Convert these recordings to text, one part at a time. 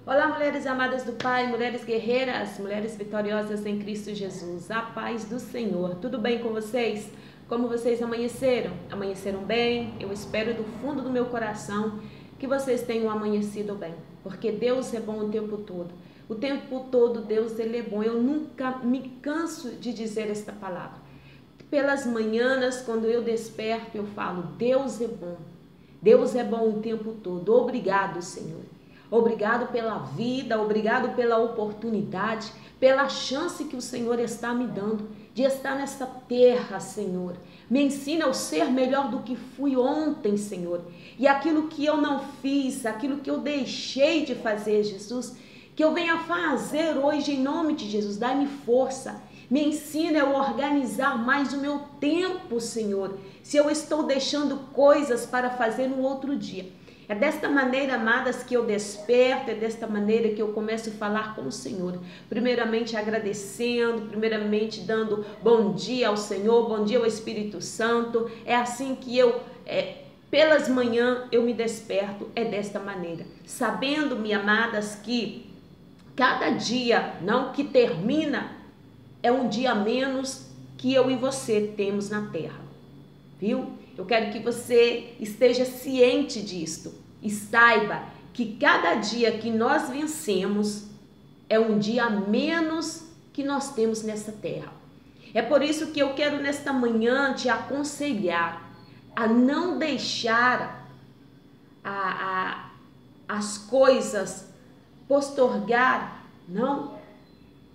Olá, mulheres amadas do Pai, mulheres guerreiras, mulheres vitoriosas em Cristo Jesus. A paz do Senhor. Tudo bem com vocês? Como vocês amanheceram? Amanheceram bem? Eu espero do fundo do meu coração que vocês tenham amanhecido bem, porque Deus é bom o tempo todo. O tempo todo Deus ele é bom. Eu nunca me canso de dizer esta palavra. Pelas manhãs, quando eu desperto, eu falo: Deus é bom. Deus é bom o tempo todo. Obrigado, Senhor. Obrigado pela vida, obrigado pela oportunidade, pela chance que o Senhor está me dando de estar nessa terra, Senhor. Me ensina a ser melhor do que fui ontem, Senhor. E aquilo que eu não fiz, aquilo que eu deixei de fazer, Jesus, que eu venha fazer hoje em nome de Jesus. Dai-me força. Me ensina a organizar mais o meu tempo, Senhor. Se eu estou deixando coisas para fazer no outro dia. É desta maneira, amadas, que eu desperto, é desta maneira que eu começo a falar com o Senhor. Primeiramente agradecendo, primeiramente dando bom dia ao Senhor, bom dia ao Espírito Santo. É assim que pelas manhãs eu me desperto, é desta maneira. Sabendo, minhas amadas, que cada dia, não que termina, é um dia a menos que eu e você temos na terra, viu? Eu quero que você esteja ciente disto e saiba que cada dia que nós vencemos é um dia a menos que nós temos nessa terra. É por isso que eu quero nesta manhã te aconselhar a não deixar as coisas postergar, não,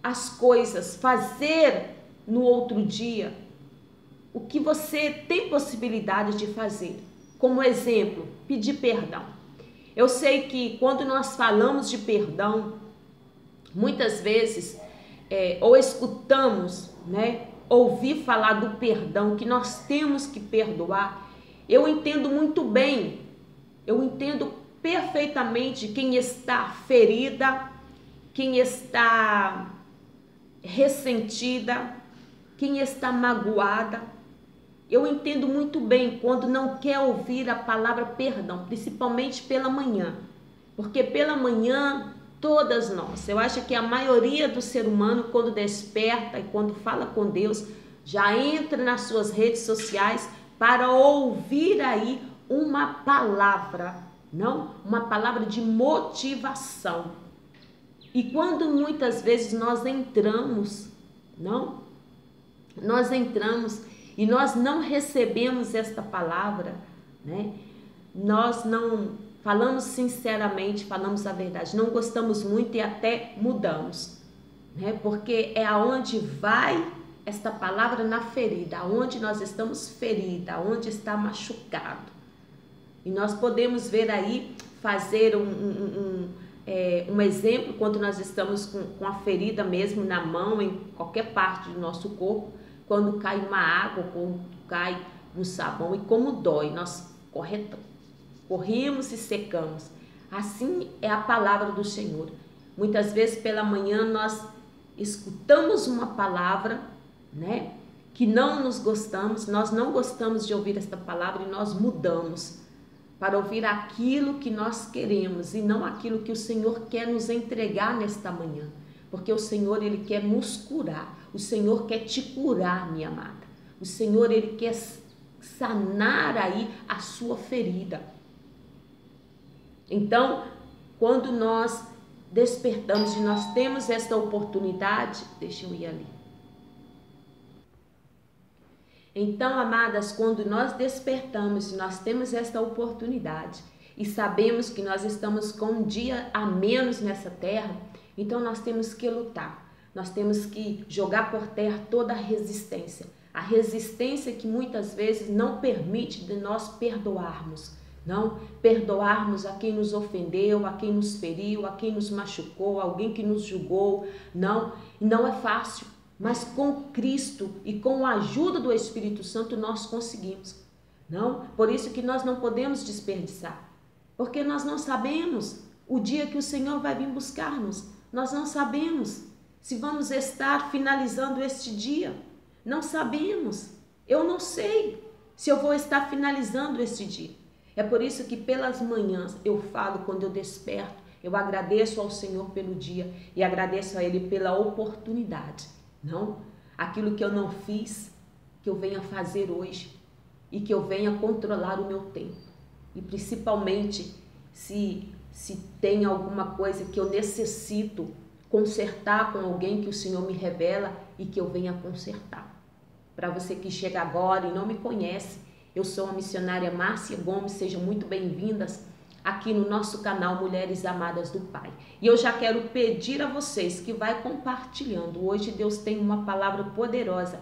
as coisas, fazer no outro dia o que você tem possibilidade de fazer. Como exemplo, pedir perdão. Eu sei que quando nós falamos de perdão, muitas vezes, ou escutamos, né, ouvir falar do perdão, que nós temos que perdoar. Eu entendo muito bem, eu entendo perfeitamente quem está ferida, quem está ressentida, quem está magoada. Eu entendo muito bem quando não quer ouvir a palavra perdão, principalmente pela manhã. Porque pela manhã, todas nós, eu acho que a maioria do ser humano, quando desperta e quando fala com Deus, já entra nas suas redes sociais para ouvir aí uma palavra, não? Uma palavra de motivação. E quando muitas vezes nós entramos, não? Nós entramos e nós não recebemos esta palavra, né? Nós não falamos sinceramente, falamos a verdade, não gostamos muito e até mudamos, né? Porque é aonde vai esta palavra na ferida, aonde nós estamos ferida, aonde está machucado. E nós podemos ver aí, fazer um exemplo quando nós estamos com a ferida mesmo na mão, em qualquer parte do nosso corpo, quando cai uma água, quando cai um sabão e como dói, nós corremos e secamos. Assim é a palavra do Senhor. Muitas vezes pela manhã nós escutamos uma palavra, né, que não nos gostamos, nós não gostamos de ouvir esta palavra e nós mudamos para ouvir aquilo que nós queremos e não aquilo que o Senhor quer nos entregar nesta manhã. Porque o Senhor, Ele quer nos curar. O Senhor quer te curar, minha amada. O Senhor, Ele quer sanar aí a sua ferida. Então, quando nós despertamos e nós temos esta oportunidade, deixa eu ir ali. Então, amadas, quando nós despertamos e nós temos esta oportunidade e sabemos que nós estamos com um dia a menos nessa terra, então nós temos que lutar, nós temos que jogar por terra toda a resistência que muitas vezes não permite de nós perdoarmos, não perdoarmos a quem nos ofendeu, a quem nos feriu, a quem nos machucou, alguém que nos julgou, não é fácil, mas com Cristo e com a ajuda do Espírito Santo nós conseguimos, não? Por isso que nós não podemos desperdiçar, porque nós não sabemos o dia que o Senhor vai vir buscar-nos. Nós não sabemos se vamos estar finalizando este dia. Não sabemos. Eu não sei se eu vou estar finalizando este dia. É por isso que pelas manhãs eu falo quando eu desperto, eu agradeço ao Senhor pelo dia e agradeço a Ele pela oportunidade. Não, aquilo que eu não fiz, que eu venha fazer hoje e que eu venha controlar o meu tempo. E principalmente se tem alguma coisa que eu necessito consertar com alguém que o Senhor me revela e que eu venha consertar. Para você que chega agora e não me conhece, eu sou a missionária Márcia Gomes, sejam muito bem-vindas aqui no nosso canal Mulheres Amadas do Pai. E eu já quero pedir a vocês que vai compartilhando. Hoje Deus tem uma palavra poderosa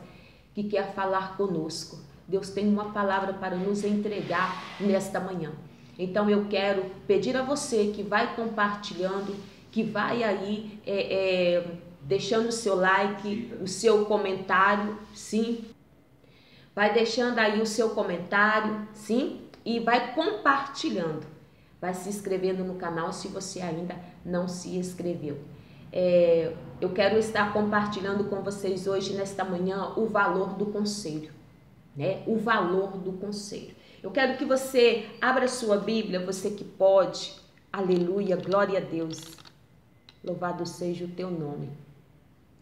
que quer falar conosco. Deus tem uma palavra para nos entregar nesta manhã. Então eu quero pedir a você que vai compartilhando, que vai aí deixando o seu like, o seu comentário, sim. Vai deixando aí o seu comentário, sim, e vai compartilhando. Vai se inscrevendo no canal se você ainda não se inscreveu. Eu quero estar compartilhando com vocês hoje, nesta manhã, o valor do conselho, né? O valor do conselho. Eu quero que você abra sua Bíblia, você que pode. Aleluia, glória a Deus. Louvado seja o teu nome.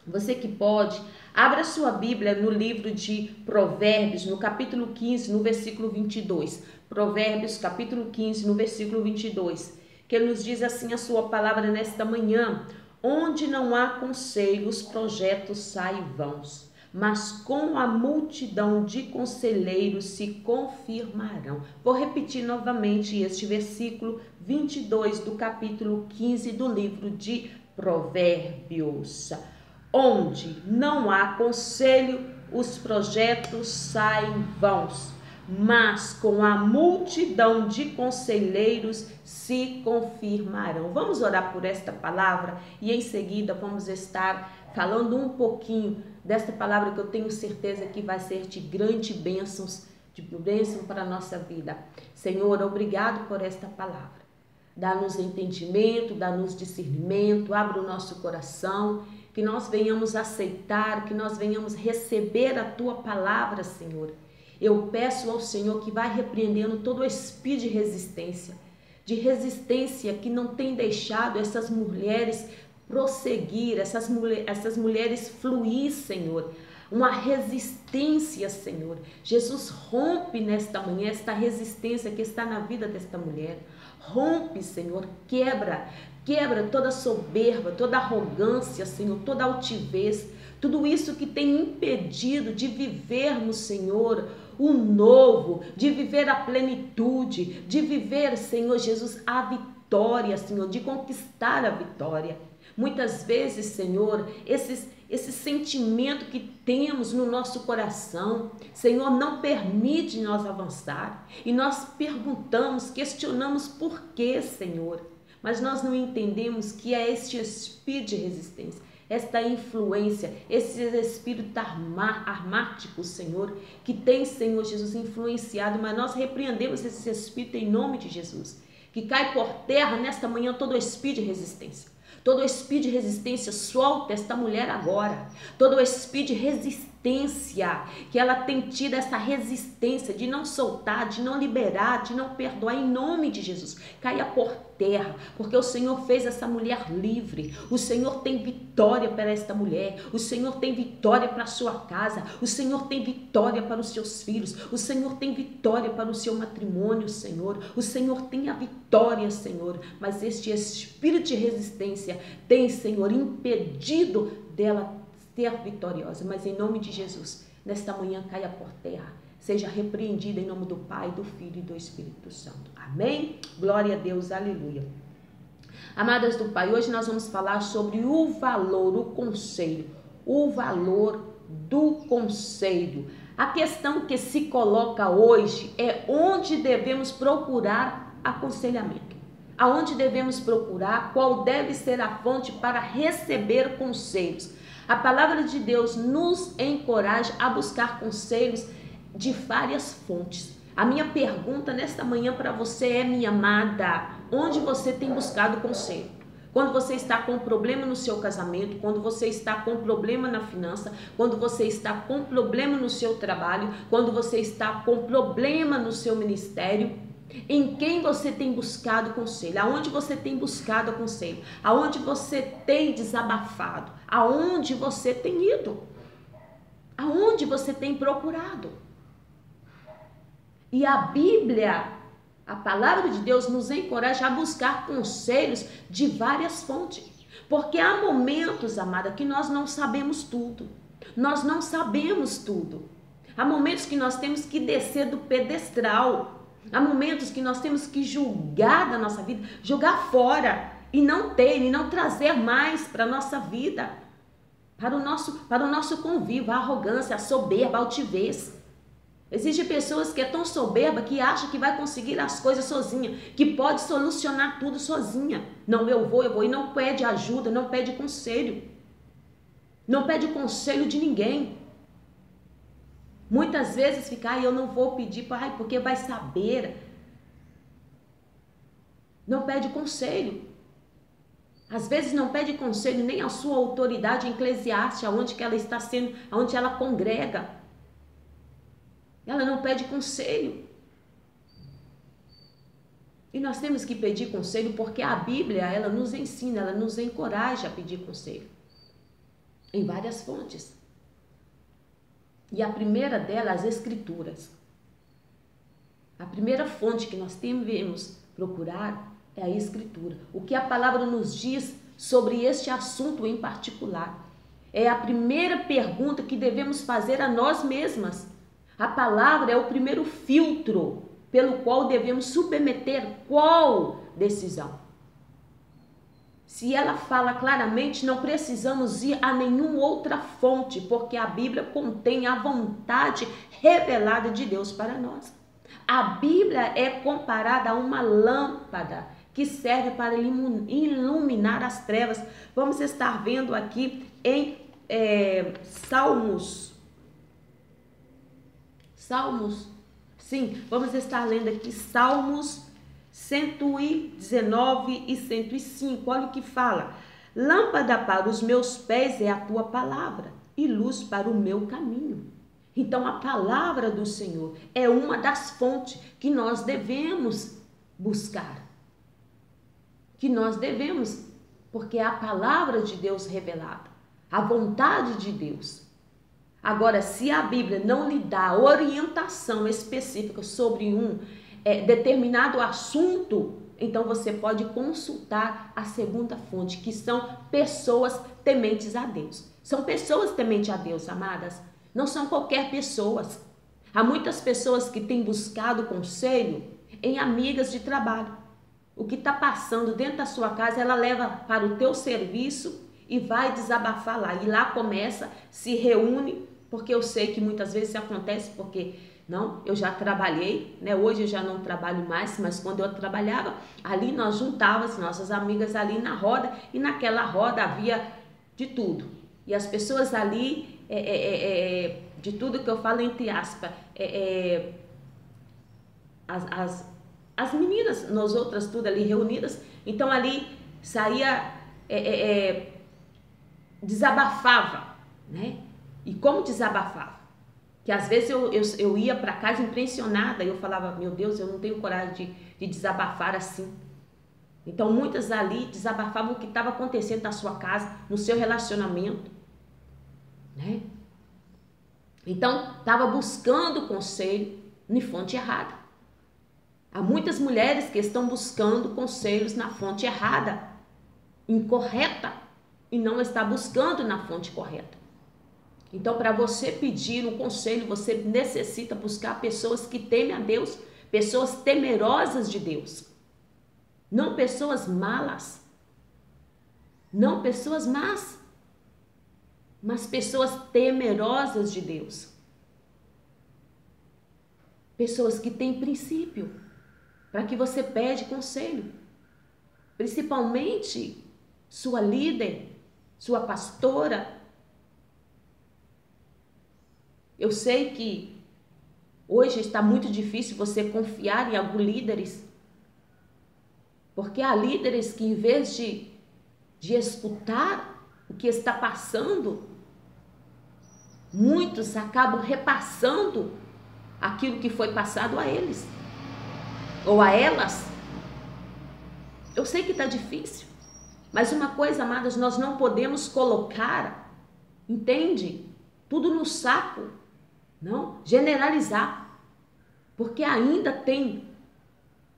Você que pode, abra sua Bíblia no livro de Provérbios, no capítulo 15, no versículo 22. Provérbios, capítulo 15, no versículo 22. Que nos diz assim a sua palavra nesta manhã: onde não há conselho, os projetos saem vãos, mas com a multidão de conselheiros se confirmarão. Vou repetir novamente este versículo 22 do capítulo 15 do livro de Provérbios. Onde não há conselho, os projetos saem vãos, mas com a multidão de conselheiros se confirmarão. Vamos orar por esta palavra e em seguida vamos estar falando um pouquinho desta palavra que eu tenho certeza que vai ser de grande bênção para a nossa vida. Senhor, obrigado por esta palavra. Dá-nos entendimento, dá-nos discernimento, abre o nosso coração, que nós venhamos aceitar, que nós venhamos receber a Tua palavra, Senhor. Eu peço ao Senhor que vai repreendendo todo o espírito de resistência que não tem deixado essas mulheres prosseguir, essas mulheres fluir, Senhor. Uma resistência, Senhor. Jesus, rompe nesta manhã esta resistência que está na vida desta mulher. Rompe, Senhor, quebra toda soberba, toda arrogância, Senhor, toda altivez, tudo isso que tem impedido de vivermos, Senhor, o novo, de viver a plenitude, de viver, Senhor Jesus, a vitória, Senhor, de conquistar a vitória. Muitas vezes, Senhor, esse sentimento que temos no nosso coração, Senhor, não permite nós avançar. E nós perguntamos, questionamos por quê, Senhor. Mas nós não entendemos que é este espírito de resistência, esta influência, esse espírito armático, Senhor, que tem, Senhor Jesus, influenciado, mas nós repreendemos esse espírito em nome de Jesus. Que cai por terra nesta manhã todo o espírito de resistência. Todo o espírito de resistência, solta esta mulher agora. Todo o espírito de resistência, que ela tem tido essa resistência de não soltar, de não liberar, de não perdoar, em nome de Jesus. Caia por terra, porque o Senhor fez essa mulher livre. O Senhor tem vitória para esta mulher. O Senhor tem vitória para a sua casa. O Senhor tem vitória para os seus filhos. O Senhor tem vitória para o seu matrimônio, Senhor. O Senhor tem a vitória, Senhor. Mas este espírito de resistência tem, Senhor, impedido dela ser vitoriosa. Mas em nome de Jesus, nesta manhã caia por terra. Seja repreendida em nome do Pai, do Filho e do Espírito Santo. Amém? Glória a Deus, aleluia. Amadas do Pai, hoje nós vamos falar sobre o valor, o conselho. O valor do conselho. A questão que se coloca hoje é onde devemos procurar aconselhamento. Aonde devemos procurar, qual deve ser a fonte para receber conselhos. A palavra de Deus nos encoraja a buscar conselhos de várias fontes. A minha pergunta nesta manhã para você é, minha amada, onde você tem buscado conselho? Quando você está com problema no seu casamento, quando você está com problema na finança, quando você está com problema no seu trabalho, quando você está com problema no seu ministério, Em quem você tem buscado conselho? Aonde você tem buscado conselho? Aonde você tem desabafado? Aonde você tem ido? Aonde você tem procurado? E a Bíblia, a palavra de Deus, nos encoraja a buscar conselhos de várias fontes. Porque há momentos, amada, que nós não sabemos tudo. Nós não sabemos tudo. Há momentos que nós temos que descer do pedestal. Há momentos que nós temos que julgar da nossa vida, jogar fora e não trazer mais para a nossa vida, para o nosso convívio, a arrogância, a soberba, a altivez. Existem pessoas que é tão soberba que acha que vai conseguir as coisas sozinha, que pode solucionar tudo sozinha. Não, eu vou, e não pede ajuda, não pede conselho. Não pede conselho de ninguém. Muitas vezes fica, eu não vou pedir, porque vai saber. Não pede conselho. Às vezes não pede conselho nem a sua autoridade eclesiástica, onde que ela está sendo, onde ela congrega. Ela não pede conselho. E nós temos que pedir conselho porque a Bíblia, ela nos ensina, ela nos encoraja a pedir conselho. Em várias fontes. E a primeira delas, as Escrituras. A primeira fonte que nós devemos procurar é a Escritura. O que a palavra nos diz sobre este assunto em particular. É a primeira pergunta que devemos fazer a nós mesmas. A palavra é o primeiro filtro pelo qual devemos submeter qual decisão. Se ela fala claramente, não precisamos ir a nenhuma outra fonte, porque a Bíblia contém a vontade revelada de Deus para nós. A Bíblia é comparada a uma lâmpada que serve para iluminar as trevas. Vamos estar vendo aqui em Salmos. Sim, vamos estar lendo aqui Salmos 119 e 105, olha o que fala. Lâmpada para os meus pés é a tua palavra e luz para o meu caminho. Então a palavra do Senhor é uma das fontes que nós devemos buscar. Que nós devemos, porque é a palavra de Deus revelada, a vontade de Deus. Agora, se a Bíblia não lhe dá orientação específica sobre um determinado assunto, então você pode consultar a segunda fonte, que são pessoas tementes a Deus. São pessoas tementes a Deus, amadas. Não são qualquer pessoas. Há muitas pessoas que têm buscado conselho em amigas de trabalho. O que está passando dentro da sua casa, ela leva para o teu serviço e vai desabafar lá. E lá começa, se reúne, porque eu sei que muitas vezes isso acontece, porque não, eu já trabalhei, né? Hoje eu já não trabalho mais, mas quando eu trabalhava, ali nós juntávamos nossas amigas ali na roda, e naquela roda havia de tudo. E as pessoas ali, de tudo que eu falo entre aspas, as meninas, nós outras tudo ali reunidas, então ali saía, desabafava, né? E como desabafava? Que às vezes eu ia para casa impressionada e eu falava, meu Deus, eu não tenho coragem de desabafar assim. Então muitas ali desabafavam o que estava acontecendo na sua casa, no seu relacionamento, né? Então estava buscando conselho em fonte errada. Há muitas mulheres que estão buscando conselhos na fonte errada, incorreta, e não está buscando na fonte correta. Então, para você pedir um conselho, você necessita buscar pessoas que temem a Deus, pessoas temerosas de Deus. Não pessoas malas, não pessoas más, mas pessoas temerosas de Deus. Pessoas que têm princípio, para que você pede conselho. Principalmente sua líder, sua pastora. Eu sei que hoje está muito difícil você confiar em alguns líderes, porque há líderes que, em vez de escutar o que está passando, muitos acabam repassando aquilo que foi passado a eles. ou a elas. Eu sei que está difícil, mas uma coisa, amadas, nós não podemos colocar, entende? Tudo no saco, não, generalizar, porque ainda tem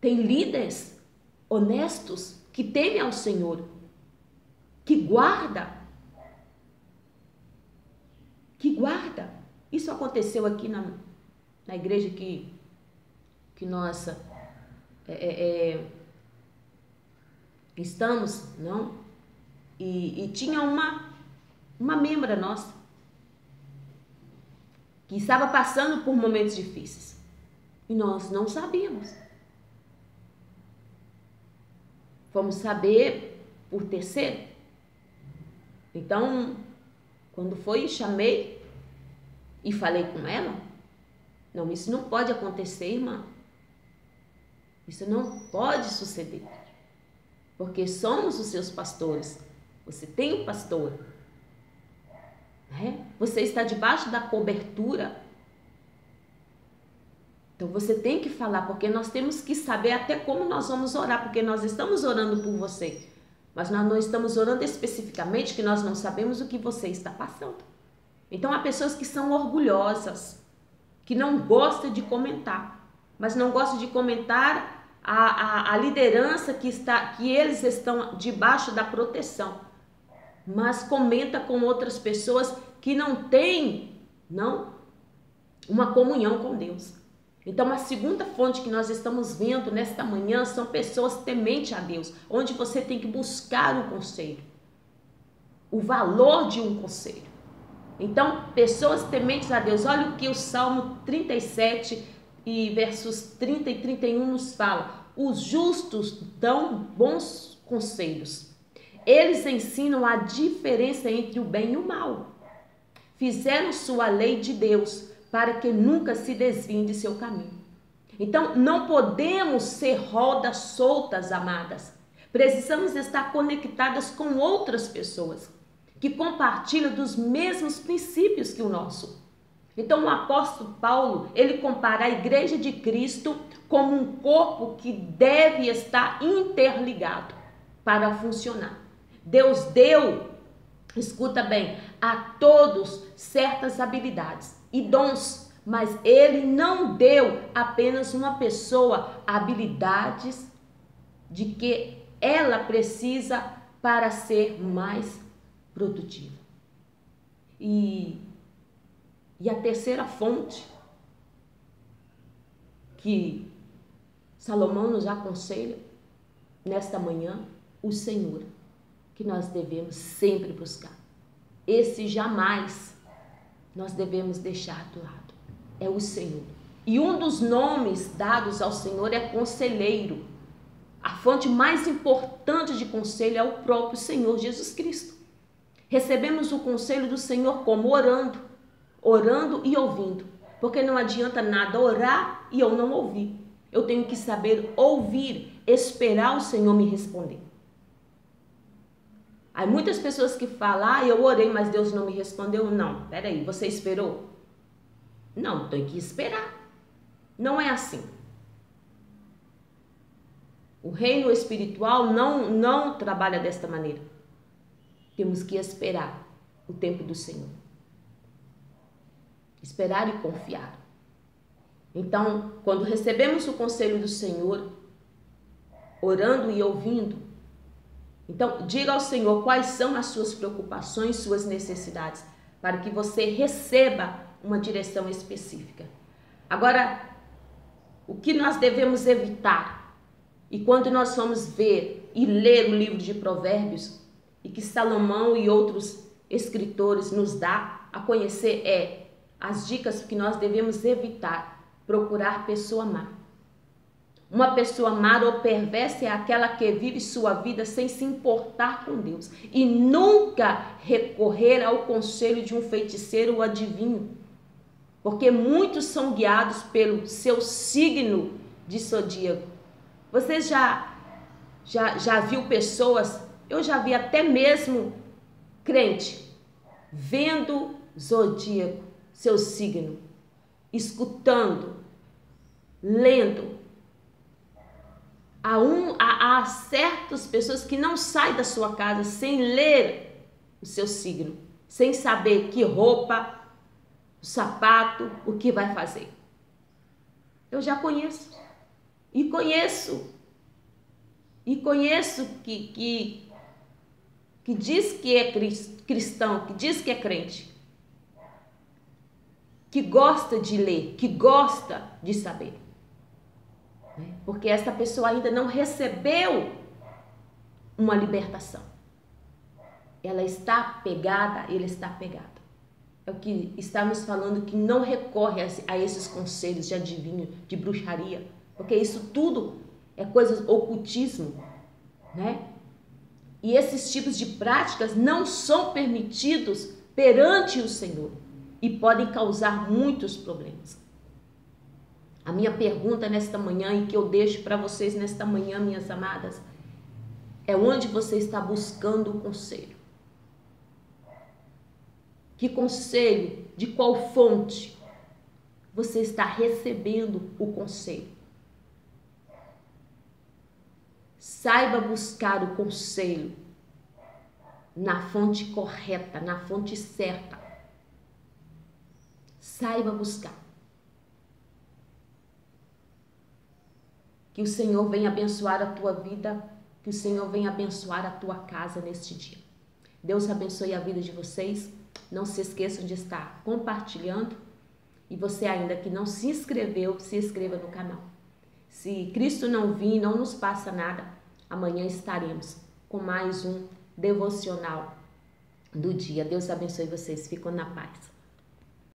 líderes honestos que temem ao Senhor, que guarda. Isso aconteceu aqui na igreja que nós estamos, não? E tinha uma membra nossa que estava passando por momentos difíceis e nós não sabíamos. Fomos saber por terceiro. Então, quando foi, chamei e falei com ela. Não, isso não pode acontecer, irmã. Isso não pode suceder. Porque somos os seus pastores. Você tem um pastor. Você está debaixo da cobertura. Então você tem que falar, porque nós temos que saber até como nós vamos orar, porque nós estamos orando por você, mas nós não estamos orando especificamente, que nós não sabemos o que você está passando. Então há pessoas que são orgulhosas, que não gostam de comentar, mas não gostam de comentar a liderança que eles estão debaixo da proteção, mas comenta com outras pessoas que não têm, uma comunhão com Deus. Então, a segunda fonte que nós estamos vendo nesta manhã são pessoas tementes a Deus, onde você tem que buscar um conselho, o valor de um conselho. Então, pessoas tementes a Deus. Olha o que o Salmo 37 e versos 30 e 31 nos fala. Os justos dão bons conselhos. Eles ensinam a diferença entre o bem e o mal. Fizeram sua lei de Deus, para que nunca se desviem de seu caminho. Então, não podemos ser rodas soltas, amadas. Precisamos estar conectadas com outras pessoas que compartilham dos mesmos princípios que o nosso. Então, o apóstolo Paulo, ele compara a igreja de Cristo como um corpo que deve estar interligado para funcionar. Deus deu, escuta bem, a todos certas habilidades e dons, mas ele não deu apenas uma pessoa habilidades de que ela precisa para ser mais produtiva. E a terceira fonte que Salomão nos aconselha nesta manhã, o Senhor, que nós devemos sempre buscar. Esse jamais nós devemos deixar do lado. É o Senhor. E um dos nomes dados ao Senhor é conselheiro. A fonte mais importante de conselho é o próprio Senhor Jesus Cristo. Recebemos o conselho do Senhor como orando e ouvindo. Porque não adianta nada orar e eu não ouvir. Eu tenho que saber ouvir, esperar o Senhor me responder. Há muitas pessoas que falam, eu orei, mas Deus não me respondeu. Não, peraí, você esperou? Não, tem que esperar. Não é assim. O reino espiritual não trabalha desta maneira. Temos que esperar o tempo do Senhor. Esperar e confiar. Então, quando recebemos o conselho do Senhor, orando e ouvindo, então diga ao Senhor quais são as suas preocupações, suas necessidades, para que você receba uma direção específica. Agora, o que nós devemos evitar? E quando nós vamos ver e ler o livro de Provérbios, e que Salomão e outros escritores nos dá a conhecer as dicas que nós devemos evitar: procurar pessoa má. Uma pessoa má ou perversa é aquela que vive sua vida sem se importar com Deus e nunca recorrer ao conselho de um feiticeiro ou adivinho, porque muitos são guiados pelo seu signo de zodíaco. Você já viu pessoas, eu já vi até mesmo crente, vendo zodíaco, seu signo, escutando, lendo, Há certas pessoas que não saem da sua casa sem ler o seu signo, sem saber que roupa, o sapato, o que vai fazer. Eu já conheço. E conheço que diz que é cristão, que diz que é crente, que gosta de ler, que gosta de saber. Porque essa pessoa ainda não recebeu uma libertação. Ela está pegada, ele está pegado. É o que estamos falando, que não recorre a esses conselhos de adivinho, de bruxaria, porque isso tudo é coisas ocultismo, né? E esses tipos de práticas não são permitidos perante o Senhor e podem causar muitos problemas. A minha pergunta nesta manhã, e que eu deixo para vocês nesta manhã, minhas amadas, é onde você está buscando o conselho? Que conselho, de qual fonte você está recebendo o conselho? Saiba buscar o conselho na fonte correta, na fonte certa. Saiba buscar. Que o Senhor venha abençoar a tua vida, que o Senhor venha abençoar a tua casa neste dia. Deus abençoe a vida de vocês. Não se esqueçam de estar compartilhando. E você ainda que não se inscreveu, se inscreva no canal. Se Cristo não vir, não nos passa nada, amanhã estaremos com mais um devocional do dia. Deus abençoe vocês. Ficam na paz.